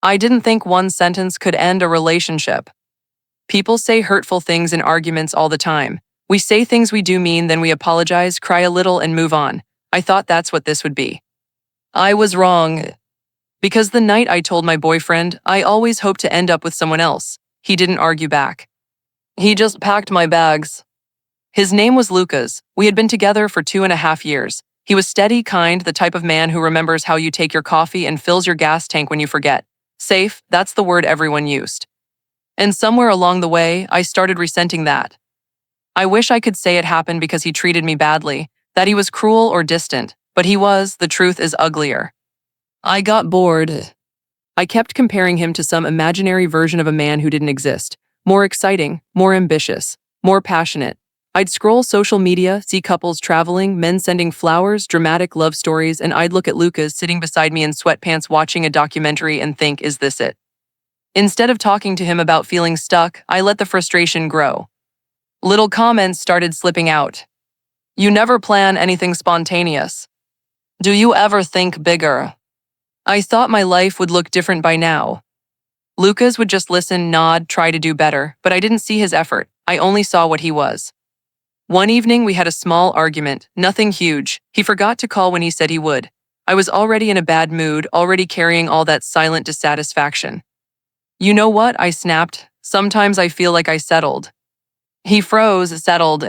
I didn't think one sentence could end a relationship. People say hurtful things in arguments all the time. We say things we do mean, then we apologize, cry a little, and move on. I thought that's what this would be. I was wrong. Because the night I told my boyfriend, I always hope to end up with someone else, he didn't argue back. He just packed my bags. His name was Lucas. We had been together for 2.5 years. He was steady, kind, the type of man who remembers how you take your coffee and fills your gas tank when you forget. Safe, that's the word everyone used. And somewhere along the way, I started resenting that. I wish I could say it happened because he treated me badly, that he was cruel or distant, but he was, the truth is uglier. I got bored. I kept comparing him to some imaginary version of a man who didn't exist. More exciting, more ambitious, more passionate. I'd scroll social media, see couples traveling, men sending flowers, dramatic love stories, and I'd look at Lucas sitting beside me in sweatpants watching a documentary and think, is this it? Instead of talking to him about feeling stuck, I let the frustration grow. Little comments started slipping out. You never plan anything spontaneous. Do you ever think bigger? I thought my life would look different by now. Lucas would just listen, nod, try to do better, but I didn't see his effort. I only saw what he was. One evening, we had a small argument, nothing huge. He forgot to call when he said he would. I was already in a bad mood, already carrying all that silent dissatisfaction. You know what? I snapped. Sometimes I feel like I settled. He froze, settled.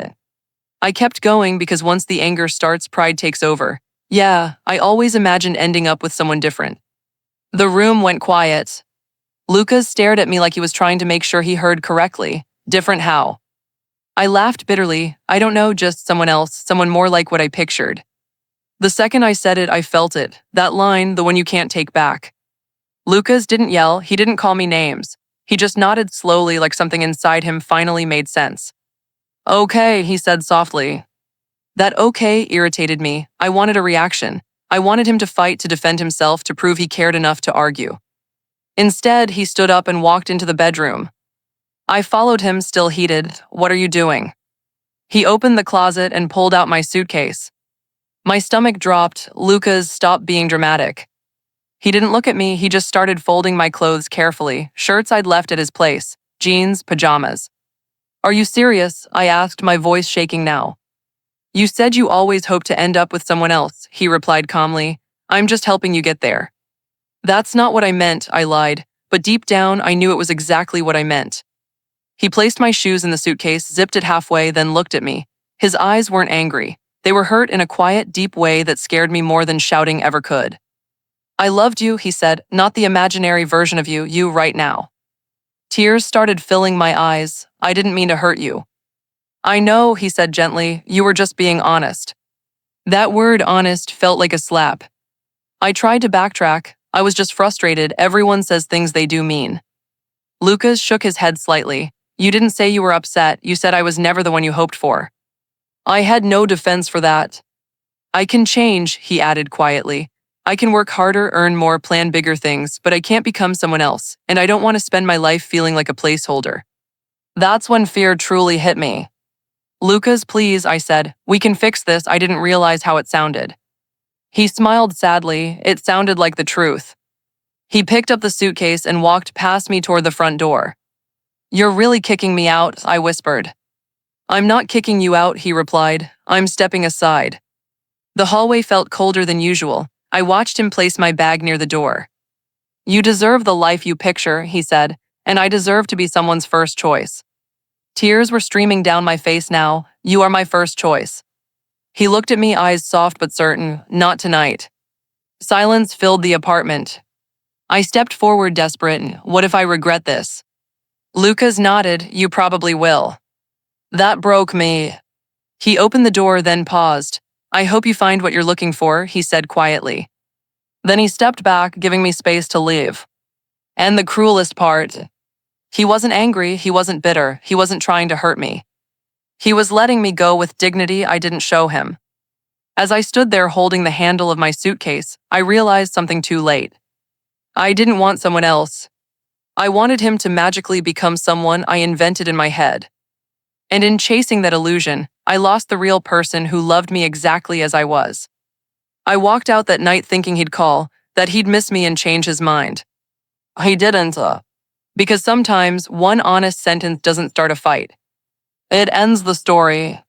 I kept going because once the anger starts, pride takes over. Yeah, I always imagined ending up with someone different. The room went quiet. Lucas stared at me like he was trying to make sure he heard correctly. Different how? I laughed bitterly. I don't know, just someone else, someone more like what I pictured. The second I said it, I felt it. That line, the one you can't take back. Lucas didn't yell, he didn't call me names. He just nodded slowly like something inside him finally made sense. Okay, he said softly. That okay irritated me. I wanted a reaction. I wanted him to fight, to defend himself, to prove he cared enough to argue. Instead, he stood up and walked into the bedroom. I followed him, still heated. What are you doing? He opened the closet and pulled out my suitcase. My stomach dropped. Lucas, stop being dramatic. He didn't look at me, he just started folding my clothes carefully, shirts I'd left at his place, jeans, pajamas. Are you serious? I asked, my voice shaking now. You said you always hope to end up with someone else, he replied calmly. I'm just helping you get there. That's not what I meant, I lied, but deep down I knew it was exactly what I meant. He placed my shoes in the suitcase, zipped it halfway, then looked at me. His eyes weren't angry. They were hurt in a quiet, deep way that scared me more than shouting ever could. I loved you, he said, not the imaginary version of you, you right now. Tears started filling my eyes. I didn't mean to hurt you. I know, he said gently, you were just being honest. That word honest felt like a slap. I tried to backtrack. I was just frustrated. Everyone says things they do mean. Lucas shook his head slightly. You didn't say you were upset. You said I was never the one you hoped for. I had no defense for that. I can change, he added quietly. I can work harder, earn more, plan bigger things, but I can't become someone else, and I don't want to spend my life feeling like a placeholder. That's when fear truly hit me. Lucas, please, I said. We can fix this. I didn't realize how it sounded. He smiled sadly. It sounded like the truth. He picked up the suitcase and walked past me toward the front door. You're really kicking me out, I whispered. I'm not kicking you out, he replied. I'm stepping aside. The hallway felt colder than usual. I watched him place my bag near the door. You deserve the life you picture, he said, and I deserve to be someone's first choice. Tears were streaming down my face now. You are my first choice. He looked at me, eyes soft but certain. Not tonight. Silence filled the apartment. I stepped forward, desperate. What if I regret this? Lucas nodded. You probably will. That broke me. He opened the door, then paused. I hope you find what you're looking for, he said quietly. Then he stepped back, giving me space to leave. And the cruelest part, he wasn't angry, he wasn't bitter, he wasn't trying to hurt me. He was letting me go with dignity I didn't show him. As I stood there holding the handle of my suitcase, I realized something too late. I didn't want someone else. I wanted him to magically become someone I invented in my head. And in chasing that illusion, I lost the real person who loved me exactly as I was. I walked out that night thinking he'd call, that he'd miss me and change his mind. He didn't. Because sometimes one honest sentence doesn't start a fight. It ends the story.